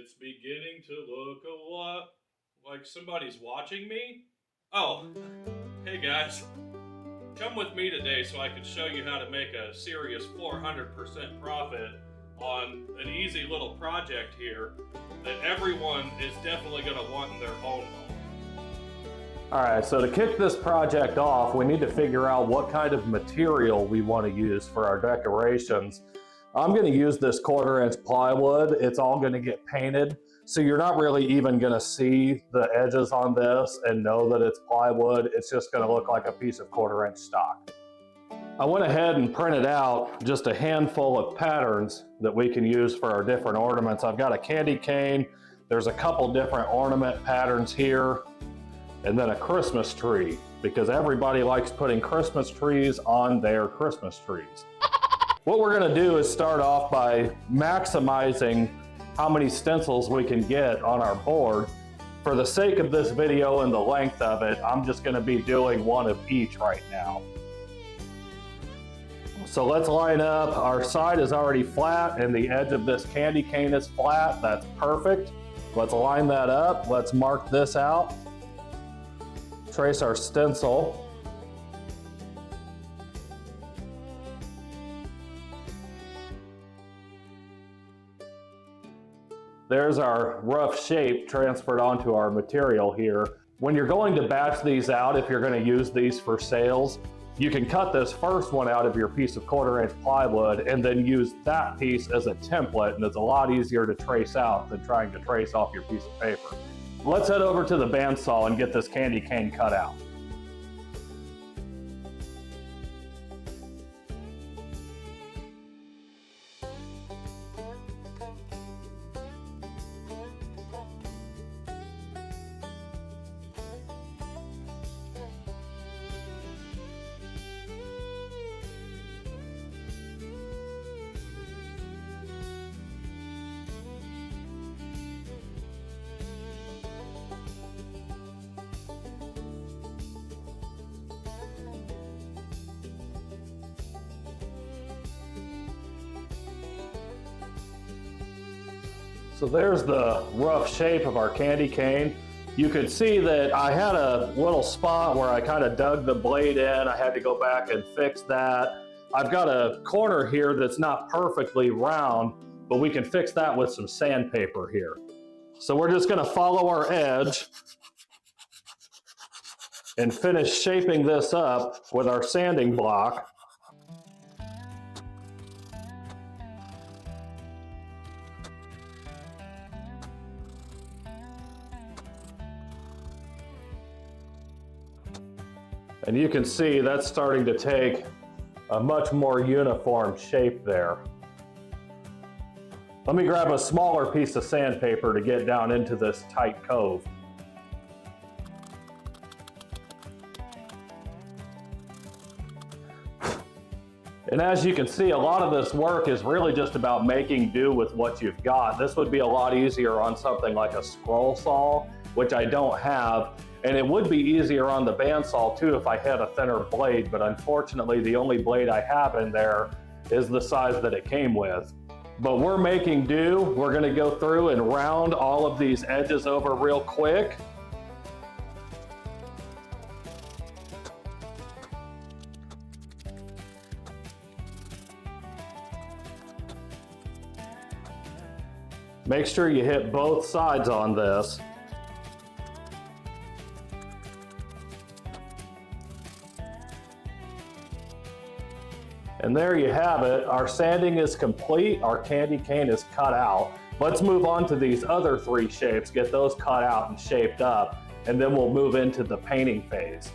It's beginning to look a lot like somebody's watching me. Oh, hey guys. Come with me today so I can show you how to make a serious 400% profit on an easy little project here that everyone is definitely going to want in their own home. All right, so to kick this project off, we need to figure out what kind of material we want to use for our decorations. I'm going to use this 1/4-inch plywood. It's all going to get painted, so you're not really even going to see the edges on this and know that it's plywood. It's just going to look like a piece of 1/4-inch stock. I went ahead and printed out just a handful of patterns that we can use for our different ornaments. I've got a candy cane. There's a couple different ornament patterns here, and then a Christmas tree, because everybody likes putting Christmas trees on their Christmas trees. What we're gonna do is start off by maximizing how many stencils we can get on our board. For the sake of this video and the length of it, I'm just gonna be doing one of each right now. So let's line up. Our side is already flat and the edge of this candy cane is flat. That's perfect. Let's line that up. Let's mark this out. Trace our stencil. There's our rough shape transferred onto our material here. When you're going to batch these out, if you're going to use these for sales, you can cut this first one out of your piece of 1/4-inch plywood and then use that piece as a template, and it's a lot easier to trace out than trying to trace off your piece of paper. Let's head over to the bandsaw and get this candy cane cut out. So there's the rough shape of our candy cane. You could see that I had a little spot where I kind of dug the blade in. I had to go back and fix that. I've got a corner here that's not perfectly round, but we can fix that with some sandpaper here. So we're just gonna follow our edge and finish shaping this up with our sanding block. And you can see that's starting to take a much more uniform shape there. Let me grab a smaller piece of sandpaper to get down into this tight cove. And as you can see, a lot of this work is really just about making do with what you've got. This would be a lot easier on something like a scroll saw, which I don't have. And it would be easier on the bandsaw too if I had a thinner blade, but unfortunately the only blade I have in there is the size that it came with. But we're making do. We're gonna go through and round all of these edges over real quick. Make sure you hit both sides on this. And there you have it. Our sanding is complete. Our candy cane is cut out. Let's move on to these other 3 shapes, get those cut out and shaped up, and then we'll move into the painting phase.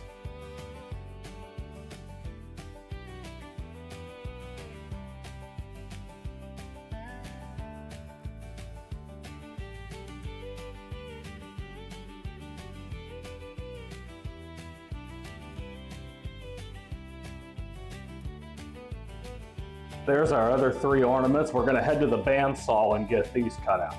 There's our other 3 ornaments. We're going to head to the bandsaw and get these cut out.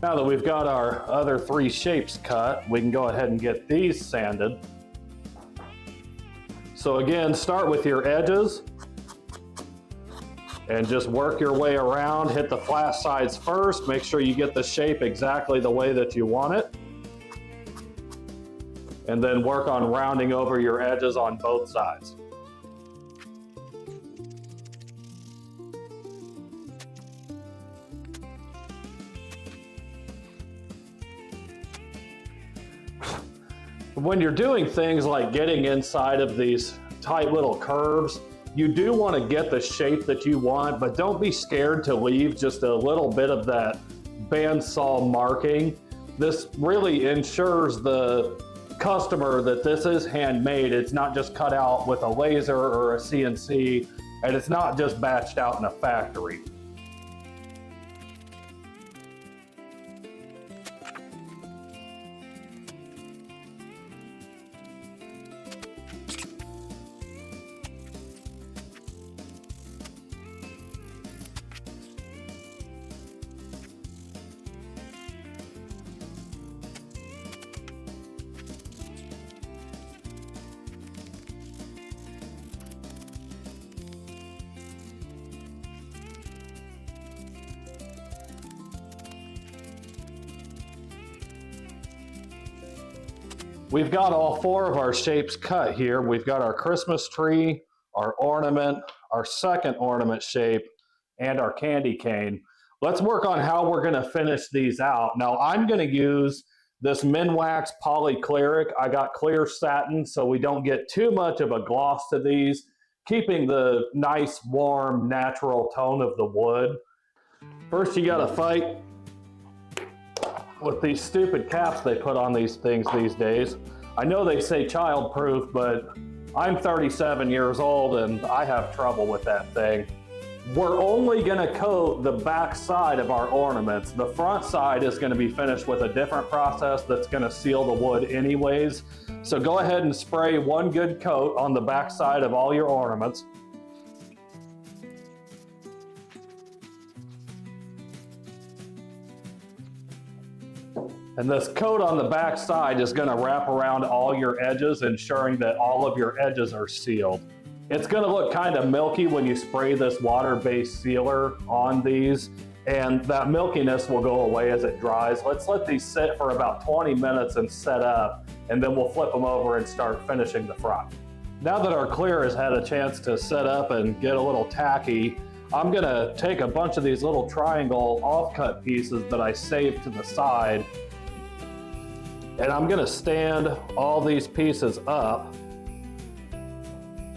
Now that we've got our other 3 shapes cut, we can go ahead and get these sanded. So again, start with your edges and just work your way around. Hit the flat sides first. Make sure you get the shape exactly the way that you want it. And then work on rounding over your edges on both sides. When you're doing things like getting inside of these tight little curves, you do want to get the shape that you want, but don't be scared to leave just a little bit of that bandsaw marking. This really ensures the customer that this is handmade. It's not just cut out with a laser or a CNC, and it's not just batched out in a factory. We've got all 4 of our shapes cut here. We've got our Christmas tree, our ornament, our second ornament shape, and our candy cane. Let's work on how we're gonna finish these out. Now I'm gonna use this Minwax polyclear. I got clear satin so we don't get too much of a gloss to these, keeping the nice, warm, natural tone of the wood. First you gotta fight with these stupid caps they put on these things these days. I know they say child-proof, but I'm 37 years old and I have trouble with that thing. We're only gonna coat the back side of our ornaments. The front side is gonna be finished with a different process that's gonna seal the wood anyways. So go ahead and spray 1 good coat on the back side of all your ornaments. And this coat on the back side is going to wrap around all your edges, ensuring that all of your edges are sealed. It's going to look kind of milky when you spray this water-based sealer on these, and that milkiness will go away as it dries. Let's let these sit for about 20 minutes and set up, and then we'll flip them over and start finishing the front. Now that our clear has had a chance to set up and get a little tacky, I'm going to take a bunch of these little triangle offcut pieces that I saved to the side, and I'm gonna stand all these pieces up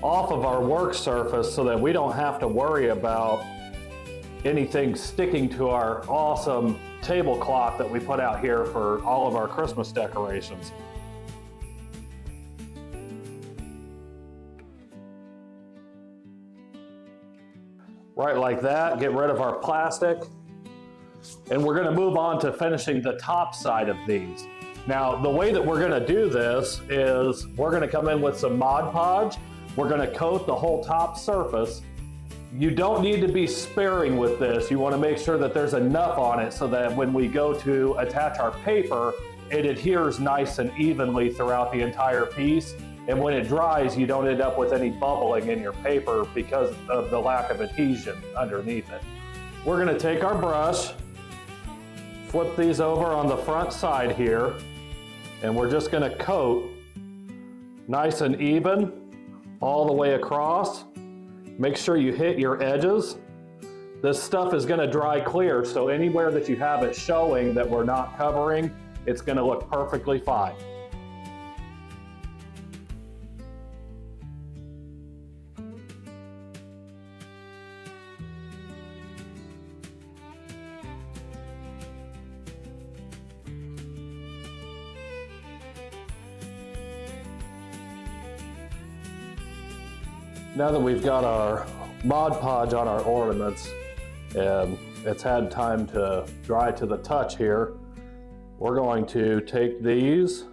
off of our work surface so that we don't have to worry about anything sticking to our awesome tablecloth that we put out here for all of our Christmas decorations. Right like that, get rid of our plastic. And we're gonna move on to finishing the top side of these. Now, the way that we're gonna do this is we're gonna come in with some Mod Podge. We're gonna coat the whole top surface. You don't need to be sparing with this. You wanna make sure that there's enough on it so that when we go to attach our paper, it adheres nice and evenly throughout the entire piece. And when it dries, you don't end up with any bubbling in your paper because of the lack of adhesion underneath it. We're gonna take our brush, flip these over on the front side here, and we're just gonna coat nice and even all the way across. Make sure you hit your edges. This stuff is going to dry clear, so anywhere that you have it showing that we're not covering, it's going to look perfectly fine. Now that we've got our Mod Podge on our ornaments and it's had time to dry to the touch here, we're going to take these,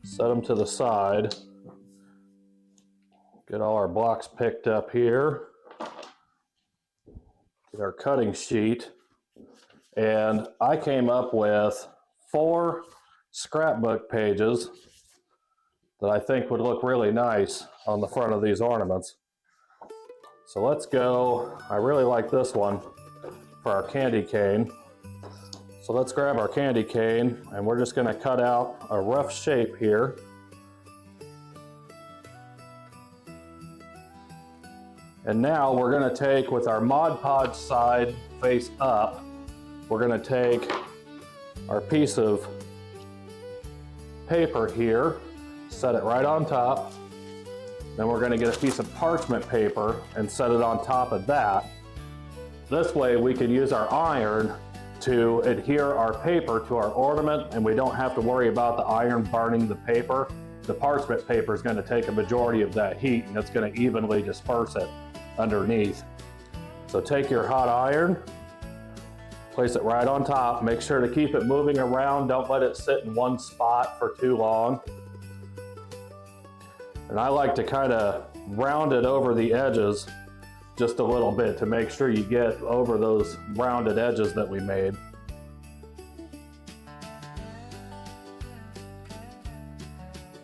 set them to the side, get all our blocks picked up here, get our cutting sheet, and I came up with 4 scrapbook pages that I think would look really nice on the front of these ornaments. So let's go, I really like this one for our candy cane. So let's grab our candy cane and we're just gonna cut out a rough shape here. And now we're gonna take, with our Mod Podge side face up, we're gonna take our piece of paper here, set it right on top. Then we're going to get a piece of parchment paper and set it on top of that. This way we can use our iron to adhere our paper to our ornament, and we don't have to worry about the iron burning the paper. The parchment paper is going to take a majority of that heat and it's going to evenly disperse it underneath. So take your hot iron, place it right on top. Make sure to keep it moving around. Don't let it sit in one spot for too long. And I like to kind of round it over the edges just a little bit to make sure you get over those rounded edges that we made.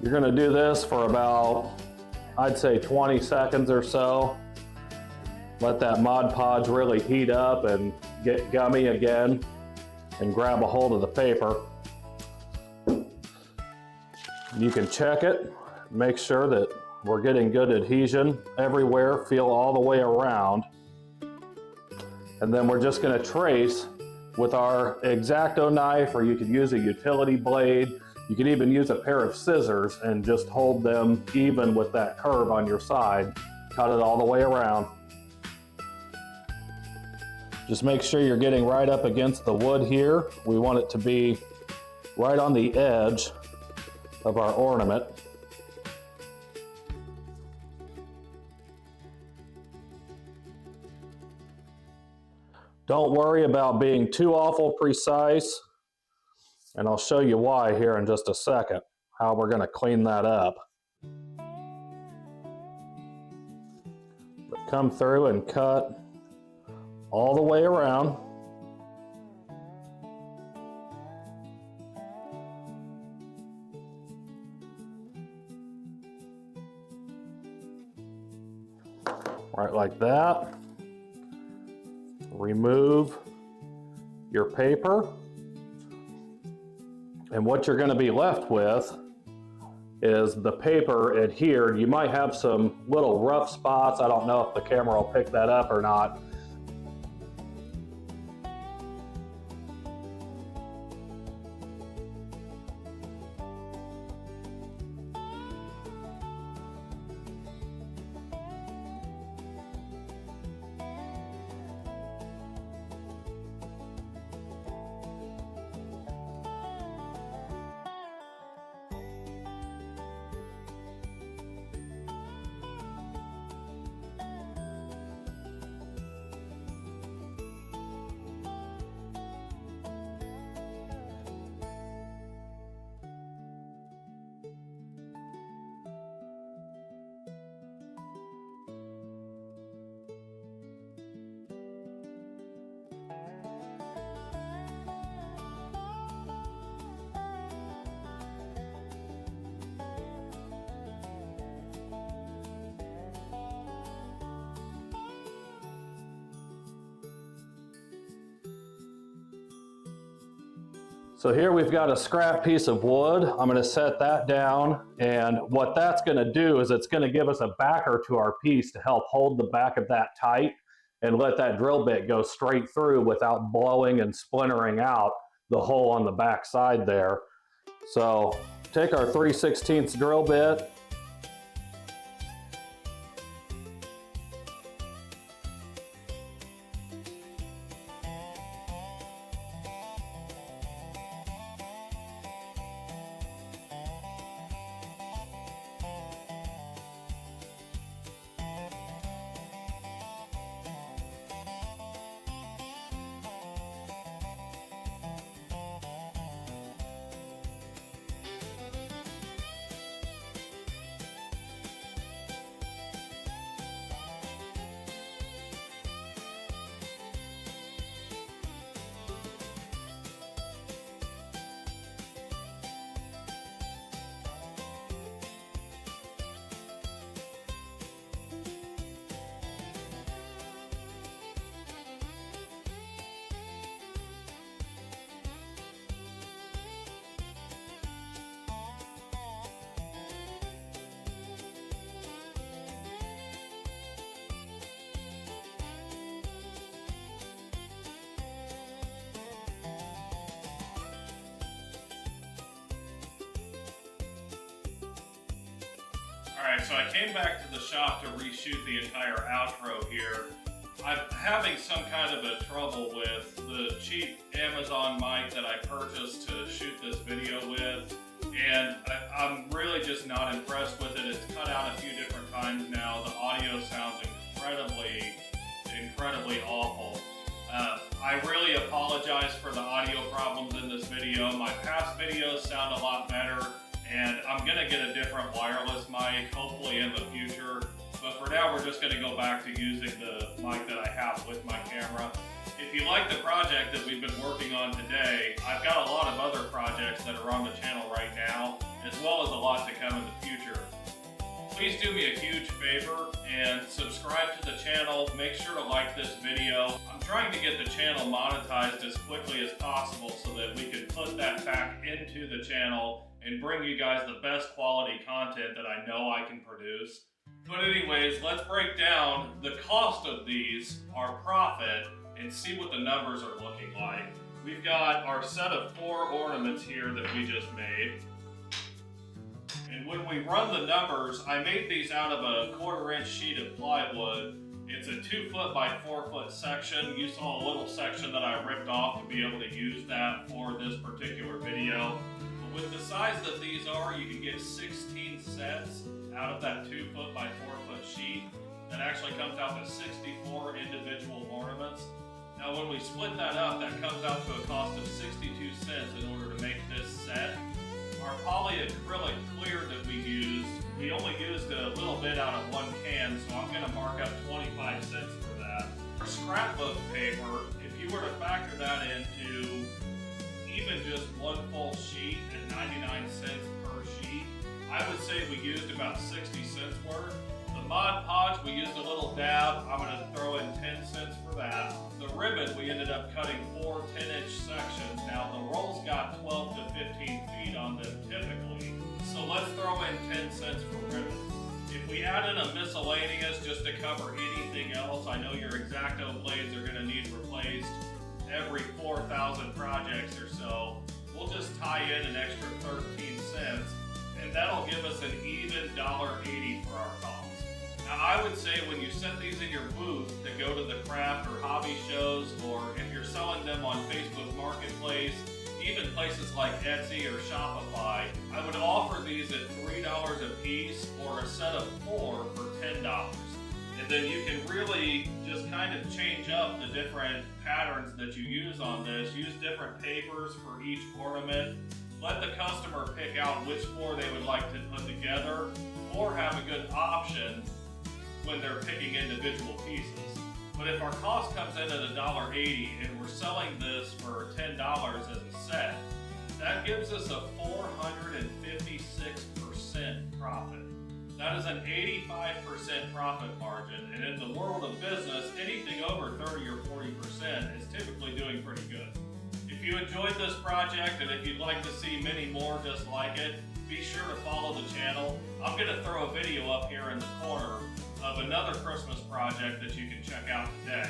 You're going to do this for about, I'd say 20 seconds or so. Let that Mod Podge really heat up and get gummy again and grab a hold of the paper. You can check it. Make sure that we're getting good adhesion everywhere, feel all the way around. And then we're just going to trace with our X-Acto knife, or you could use a utility blade. You could even use a pair of scissors and just hold them even with that curve on your side. Cut it all the way around. Just make sure you're getting right up against the wood here. We want it to be right on the edge of our ornament. Don't worry about being too awful precise, and I'll show you why here in just a second, how we're going to clean that up. But come through and cut all the way around. Right like that. Remove your paper, and what you're going to be left with is the paper adhered. You might have some little rough spots. I don't know if the camera will pick that up or not. So here we've got a scrap piece of wood. I'm going to set that down, and what that's going to do is it's going to give us a backer to our piece to help hold the back of that tight and let that drill bit go straight through without blowing and splintering out the hole on the back side there. So take our 3/16 drill bit, Alright, so I came back to the shop to reshoot the entire outro here. I'm having some kind of a trouble with the cheap Amazon mic that I purchased to shoot this video with, and I'm really just not impressed with it. It's cut out a few different times now. The audio sounds incredibly awful. I really apologize for the audio problems in this video. My past videos sound a lot better, and I'm gonna get a different wireless mic, hopefully in the future. But for now, we're just gonna go back to using the mic that I have with my camera. If you like the project that we've been working on today, I've got a lot of other projects that are on the channel right now, as well as a lot to come in the future. Please do me a huge favor and subscribe to the channel. Make sure to like this video. I'm trying to get the channel monetized as quickly as possible so that we can put that back into the channel and bring you guys the best quality content that I know I can produce. But anyways, let's break down the cost of these, our profit, and see what the numbers are looking like. We've got our set of 4 ornaments here that we just made. And when we run the numbers, I made these out of a 1/4-inch sheet of plywood. It's a 2 foot by 4 foot section. You saw a little section that I ripped off to be able to use that for this particular video. But with the size that these are, you can get 16 sets out of that 2 foot by 4 foot sheet. That actually comes out to 64 individual ornaments. Now when we split that up, that comes out to a cost of 62 cents in order to make this set. Our polyacrylic clear that we only used a little bit out of 1 can, so I'm gonna mark up 25 cents for that. Our scrapbook paper, if you were to factor that into even just 1 full sheet at 99 cents per sheet, I would say we used about 60 cents worth. The Mod Podge, we used a little dab. I'm gonna throw in 10 cents for that. The ribbon, we ended up cutting 4 10-inch sections. Now the rolls got 12 to 15 feet on them typically. So let's throw in 10 cents for ribbon. If we add in a miscellaneous just to cover anything else, I know your X-Acto blades are gonna need replaced every 4,000 projects or so. We'll just tie in an extra 13 cents, and that'll give us an even $1.80 for our costs. Now I would say when you set these in your booth to go to the craft or hobby shows, or if you're selling them on Facebook Marketplace, even places like Etsy or Shopify, I would offer these at $3 a piece or a set of 4 for $10. And then you can really just kind of change up the different patterns that you use on this. Use different papers for each ornament. Let the customer pick out which 4 they would like to put together, or have a good option when they're picking individual pieces. But if our cost comes in at $1.80 and we're selling this for $10 as a set, that gives us a 456% profit. That is an 85% profit margin, and in the world of business, anything over 30 or 40% is typically doing pretty good. If you enjoyed this project and if you'd like to see many more just like it, be sure to follow the channel. I'm going to throw a video up here in the corner of another Christmas project that you can check out today.